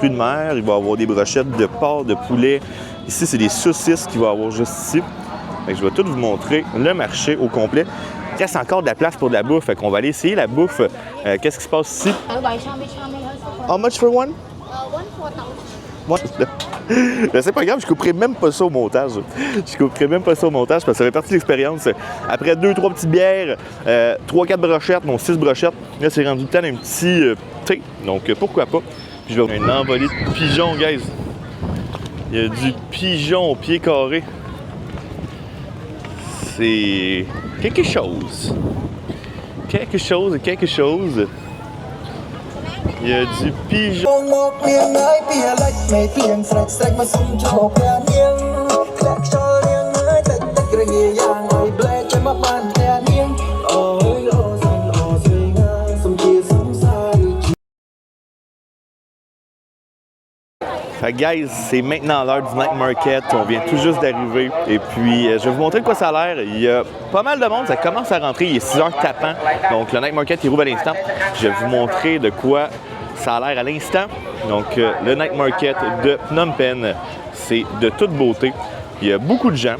Fruits de mer, il va y avoir des brochettes de porc, de poulet. Ici, c'est des saucisses qu'il va y avoir juste ici. Fait que je vais tout vous montrer le marché au complet. Il reste encore de la place pour de la bouffe. Fait qu'on va aller essayer la bouffe. Qu'est-ce qui se passe ici? How much for one? C'est pas grave, je couperai même pas ça au montage. Je couperai même pas ça au montage parce que ça fait partie de l'expérience. Après 2-3 petites bières, 3-4 brochettes, non 6 brochettes, là c'est rendu le temps d'un petit thé. Donc pourquoi pas. Puis je vais avoir une envolée de pigeons, guys. Il y a du pigeon au pied carré. C'est quelque chose. Quelque chose. Il y a du pigeon. Fait que guys, c'est maintenant l'heure du Night Market. On vient tout juste d'arriver. Et puis, je vais vous montrer de quoi ça a l'air. Il y a pas mal de monde. Ça commence à rentrer. Il est 6 h tapant. Donc, le Night Market, il rouvre à l'instant. Je vais vous montrer de quoi ça a l'air à l'instant. Donc, le Night Market de Phnom Penh, c'est de toute beauté. Il y a beaucoup de gens,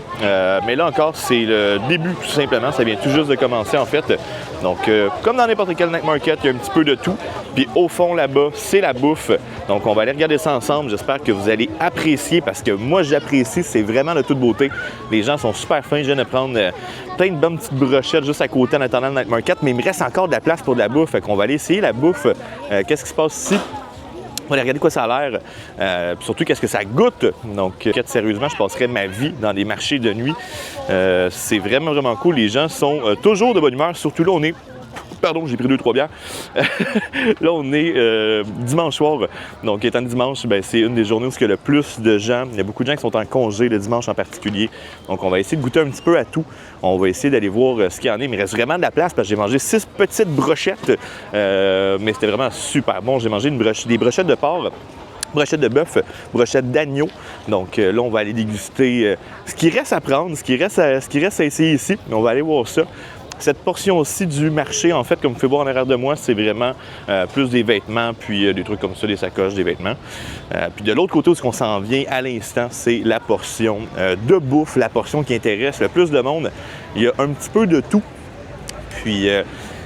mais là encore, c'est le début tout simplement. Ça vient tout juste de commencer en fait. Donc, comme dans n'importe quel night market, il y a un petit peu de tout. Puis au fond là-bas, c'est la bouffe. Donc, on va aller regarder ça ensemble. J'espère que vous allez apprécier parce que moi, j'apprécie. C'est vraiment de toute beauté. Les gens sont super fins. Je viens de prendre plein de bonnes petites brochettes juste à côté en attendant le night market. Mais il me reste encore de la place pour de la bouffe. Fait qu'on va aller essayer la bouffe. Qu'est-ce qui se passe ici? On va aller regarder quoi ça a l'air, surtout qu'est-ce que ça goûte. Donc, sérieusement, je passerais ma vie dans des marchés de nuit. C'est vraiment, vraiment cool. Les gens sont toujours de bonne humeur. Surtout là, on est... Pardon, j'ai pris 2-3 bières. Là, on est dimanche soir. Donc, étant dimanche, ben, c'est une des journées où il y a le plus de gens. Il y a beaucoup de gens qui sont en congé le dimanche en particulier. Donc, on va essayer de goûter un petit peu à tout. On va essayer d'aller voir ce qu'il y en a. Mais il reste vraiment de la place parce que j'ai mangé 6 petites brochettes. Mais c'était vraiment super bon. J'ai mangé des brochettes de porc. Brochette de bœuf, brochette d'agneau. Donc là, on va aller déguster ce qui reste à prendre, ce qui reste à essayer ici. On va aller voir ça. Cette portion-ci du marché, en fait, comme vous pouvez voir en arrière de moi, c'est vraiment plus des vêtements, puis des trucs comme ça, des sacoches, des vêtements. Puis de l'autre côté, où on s'en vient à l'instant, c'est la portion de bouffe, la portion qui intéresse le plus de monde. Il y a un petit peu de tout. Puis...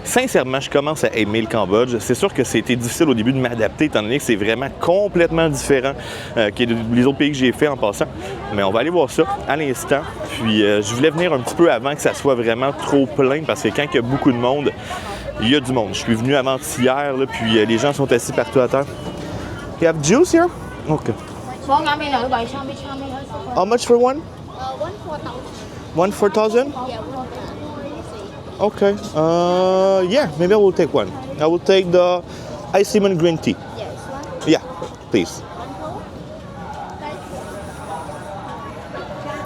sincèrement, je commence à aimer le Cambodge. C'est sûr que c'était difficile au début de m'adapter, étant donné que c'est vraiment complètement différent que les autres pays que j'ai fait en passant. Mais on va aller voir ça à l'instant. Puis, je voulais venir un petit peu avant que ça soit vraiment trop plein, parce que quand il y a beaucoup de monde, il y a du monde. Je suis venu avant-hier, là, puis les gens sont assis partout à terre. You have juice here? OK. How much for one? 1,4,000? Okay. Yeah, maybe I will take one. I will take the ice lemon green tea. Yes. Yeah, please.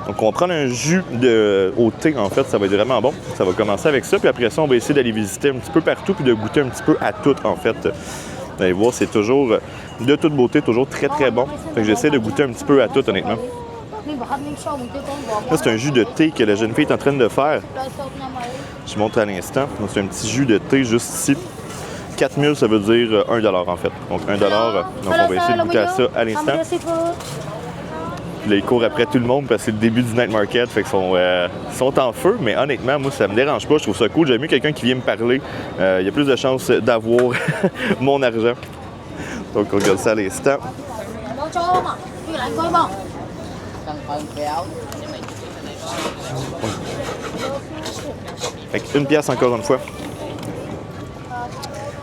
Donc, on va prendre un jus au thé, en fait. Ça va être vraiment bon. Ça va commencer avec ça. Puis après ça, on va essayer d'aller visiter un petit peu partout puis de goûter un petit peu à tout, en fait. Vous allez voir, c'est toujours de toute beauté, toujours très, très bon. Fait que j'essaie de goûter un petit peu à tout, honnêtement. Là, c'est un jus de thé que la jeune fille est en train de faire. Je montre à l'instant. C'est un petit jus de thé juste ici. 4 000, ça veut dire 1 $ en fait. Donc 1 $. Donc on va essayer de goûter à ça à l'instant. Puis là, ils courent après tout le monde parce que c'est le début du night market. Fait qu'ils sont en feu, mais honnêtement, moi, ça me dérange pas. Je trouve ça cool. J'aime mieux quelqu'un qui vient me parler. Il y a plus de chances d'avoir mon argent. Donc on regarde ça à l'instant. Fait que 1 pièce encore une fois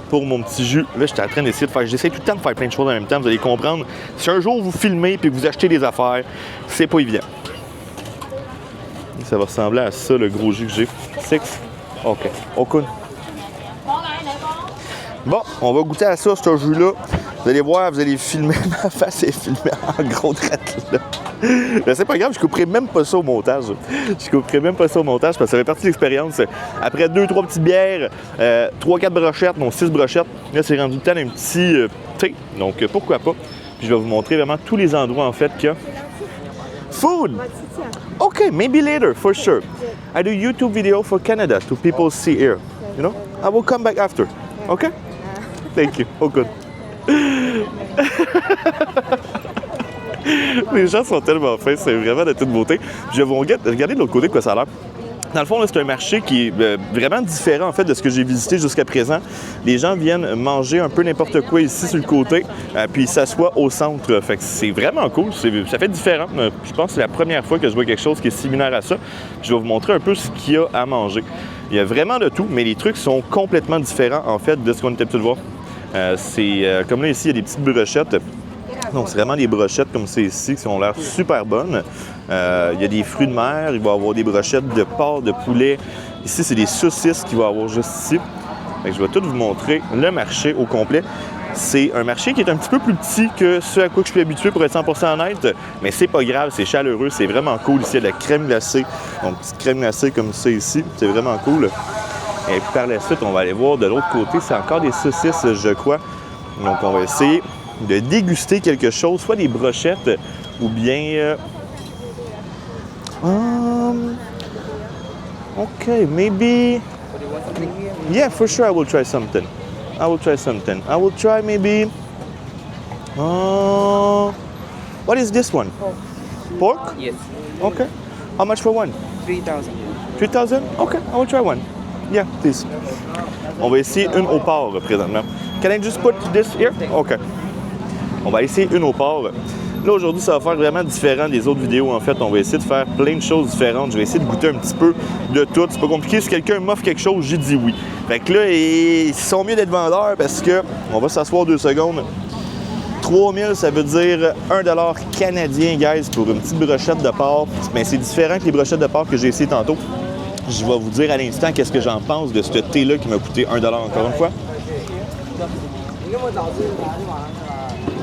pour mon petit jus. Là, j'étais en train d'essayer de faire... J'essaie tout le temps de faire plein de choses en même temps. Vous allez comprendre. Si un jour vous filmez et que vous achetez des affaires, c'est pas évident. Ça va ressembler à ça, le gros jus que j'ai. 6. OK. OK. Bon, on va goûter à ça, ce jus-là. Vous allez voir, vous allez filmer. Ma face est filmée en gros traite, là. Ben, c'est pas grave, je couperai même pas ça au montage. Je couperai même pas ça au montage parce que ça fait partie de l'expérience. Après 2-3 petites bières, 3-4 brochettes, non 6 brochettes, là c'est rendu le temps d'un petit thé. Donc pourquoi pas. Puis je vais vous montrer vraiment tous les endroits en fait qu'il y a. Food! Okay, maybe later, for sure. I do YouTube video for Canada to people see here. You know? I will come back after. Okay? Thank you. Oh good. Les gens sont tellement fins, c'est vraiment de toute beauté. Je vais vous regarder de l'autre côté de quoi ça a l'air. Dans le fond, là, c'est un marché qui est vraiment différent en fait de ce que j'ai visité jusqu'à présent. Les gens viennent manger un peu n'importe quoi ici sur le côté, puis ils s'assoient au centre. Fait que c'est vraiment cool, ça fait différent. Je pense que c'est la première fois que je vois quelque chose qui est similaire à ça. Je vais vous montrer un peu ce qu'il y a à manger. Il y a vraiment de tout, mais les trucs sont complètement différents en fait de ce qu'on était habitué de voir. Comme là ici, il y a des petites brochettes. Donc, c'est vraiment des brochettes comme c'est ici qui ont l'air super bonnes. Il y a des fruits de mer, il va y avoir des brochettes de porc, de poulet. Ici, c'est des saucisses qu'il va y avoir juste ici. Fait que je vais tout vous montrer le marché au complet. C'est un marché qui est un petit peu plus petit que ce à quoi je suis habitué pour être 100% honnête, mais c'est pas grave, c'est chaleureux, c'est vraiment cool. Ici, il y a de la crème glacée. Donc, petite crème glacée comme ça ici, c'est vraiment cool. Et puis par la suite, on va aller voir de l'autre côté, c'est encore des saucisses, je crois. Donc, on va essayer de déguster quelque chose, soit des brochettes ou bien... Okay, maybe... Yeah, for sure I will try something. I will try maybe... What is this one? Pork? Yes. Okay. How much for one? 3,000. 3,000? Okay, I will try one. Yeah, please. On va essayer une au porc présentement. Can I just put this here? Okay. On va essayer une au porc. Là, aujourd'hui, ça va faire vraiment différent des autres vidéos. En fait, on va essayer de faire plein de choses différentes. Je vais essayer de goûter un petit peu de tout. C'est pas compliqué. Si quelqu'un m'offre quelque chose, j'ai dit oui. Fait que là, ils sont mieux d'être vendeurs parce que on va s'asseoir 2 secondes. 3,000, ça veut dire 1$ canadien, guys, pour une petite brochette de porc. Mais c'est différent que les brochettes de porc que j'ai essayé tantôt. Je vais vous dire à l'instant qu'est-ce que j'en pense de ce thé-là qui m'a coûté 1$ encore une fois.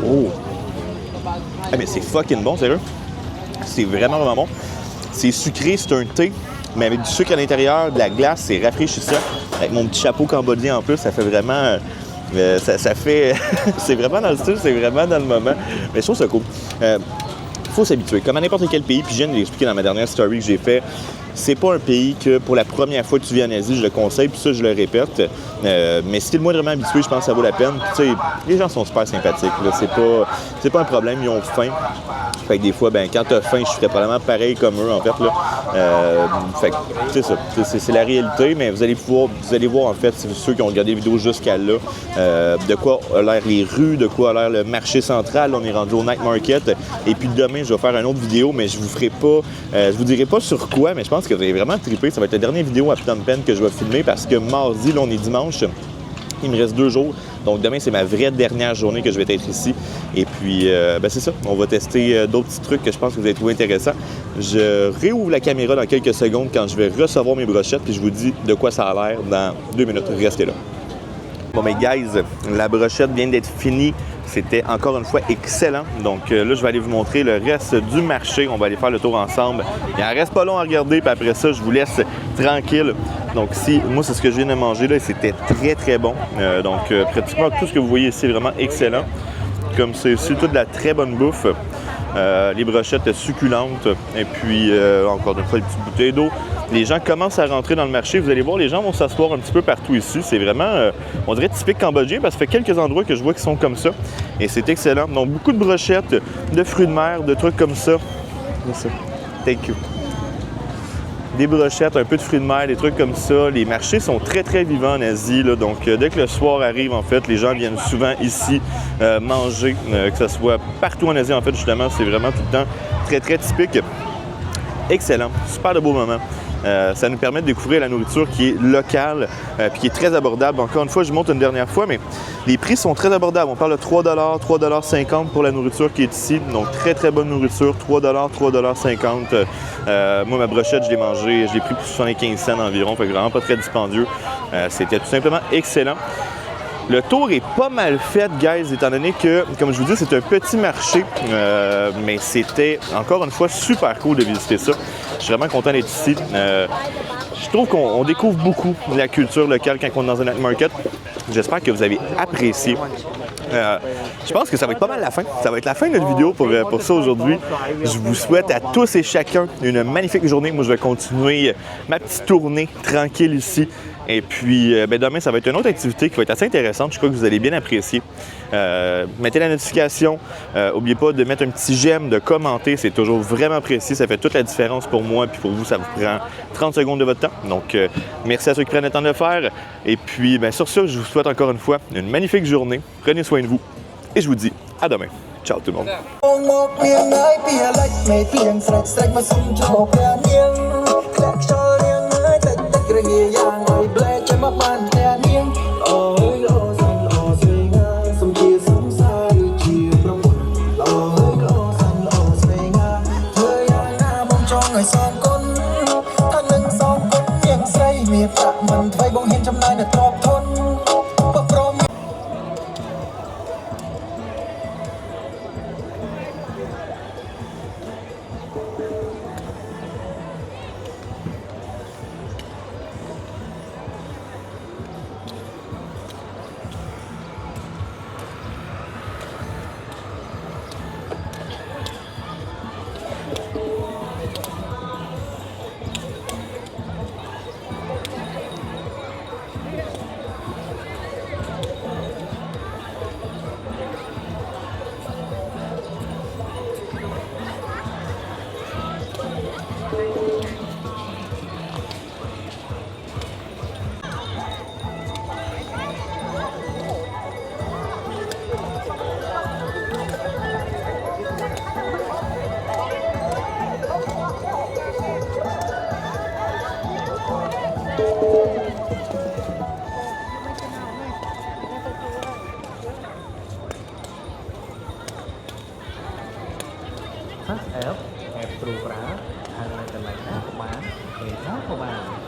Oh! Ah, mais c'est fucking bon, sérieux. C'est vraiment, vraiment bon. C'est sucré, c'est un thé, mais avec du sucre à l'intérieur, de la glace, c'est rafraîchissant. Avec mon petit chapeau cambodgien en plus, ça fait vraiment... ça fait... c'est vraiment dans le style, c'est vraiment dans le moment. Mais je trouve ça cool. Faut s'habituer. Comme à n'importe quel pays, puis je viens de l'expliquer dans ma dernière story que j'ai fait, c'est pas un pays que pour la première fois que tu viens en Asie, je le conseille, puis ça, je le répète. Mais si t'es le moindrement habitué, je pense que ça vaut la peine. Tu sais, les gens sont super sympathiques. Là. C'est pas un problème, ils ont faim. Fait que des fois, ben quand t'as faim, je ferais probablement pareil comme eux, en fait. Là. Fait que c'est ça. C'est la réalité, mais vous allez voir, en fait, ceux qui ont regardé les vidéos jusqu'à là, de quoi a l'air les rues, de quoi a l'air le marché central. On est rendu au night market. Et puis demain, je vais faire une autre vidéo, mais je vous dirai pas sur quoi, mais je pense que vous allez vraiment trippé. Ça va être la dernière vidéo à Phnom Penh que je vais filmer parce que mardi, là, on est dimanche. Il me reste 2 jours. Donc demain, c'est ma vraie dernière journée que je vais être ici. Et puis, c'est ça. On va tester d'autres petits trucs que je pense que vous allez trouver intéressants. Je réouvre la caméra dans quelques secondes quand je vais recevoir mes brochettes. Puis je vous dis de quoi ça a l'air dans 2 minutes. Restez là. Bon, mais guys, la brochette vient d'être finie. C'était encore une fois excellent. Donc là, je vais aller vous montrer le reste du marché. On va aller faire le tour ensemble. Il en reste pas long à regarder. Puis après ça, je vous laisse tranquille. Donc ici, moi, c'est ce que je viens de manger là. C'était très, très bon. Donc pratiquement tout ce que vous voyez ici est vraiment excellent. Comme c'est aussi toute de la très bonne bouffe. Les brochettes succulentes. Et puis, encore une fois, les petites bouteilles d'eau. Les gens commencent à rentrer dans le marché. Vous allez voir, les gens vont s'asseoir un petit peu partout ici. C'est vraiment, on dirait typique cambodgien parce que ça fait quelques endroits que je vois qui sont comme ça. Et c'est excellent. Donc, beaucoup de brochettes, de fruits de mer, de trucs comme ça. Thank you. Des brochettes, un peu de fruits de mer, des trucs comme ça. Les marchés sont très, très vivants en Asie. Là. Donc, dès que le soir arrive, en fait, les gens viennent souvent ici manger, que ce soit partout en Asie, en fait, justement. C'est vraiment tout le temps très, très typique. Excellent. Super de beaux moments. Ça nous permet de découvrir la nourriture qui est locale puis qui est très abordable. Encore une fois, je monte une dernière fois, mais les prix sont très abordables. On parle de 3$, 3,50$ pour la nourriture qui est ici. Donc, très, très bonne nourriture. 3$, 3,50$. Moi, ma brochette, je l'ai mangée, je l'ai pris pour 75 cents environ. Fait que vraiment pas très dispendieux. C'était tout simplement excellent. Le tour est pas mal fait, guys, étant donné que, comme je vous dis, c'est un petit marché, mais c'était, encore une fois, super cool de visiter ça. Je suis vraiment content d'être ici. Je trouve qu'on découvre beaucoup la culture locale quand on est dans un night market. J'espère que vous avez apprécié. Je pense que ça va être pas mal la fin. Ça va être la fin de notre vidéo pour ça aujourd'hui. Je vous souhaite à tous et chacun une magnifique journée. Moi, je vais continuer ma petite tournée tranquille ici. Et puis, demain, ça va être une autre activité qui va être assez intéressante. Je crois que vous allez bien apprécier. Mettez la notification. N'oubliez pas de mettre un petit j'aime, de commenter. C'est toujours vraiment précis. Ça fait toute la différence pour moi. Puis pour vous, ça vous prend 30 secondes de votre temps. Donc, merci à ceux qui prennent le temps de le faire. Et puis, sur ce, je vous souhaite encore une fois une magnifique journée. Prenez soin de vous. Et je vous dis à demain. Ciao tout le monde. ép trụ rá hay là cái này nó có bán thì nó có bán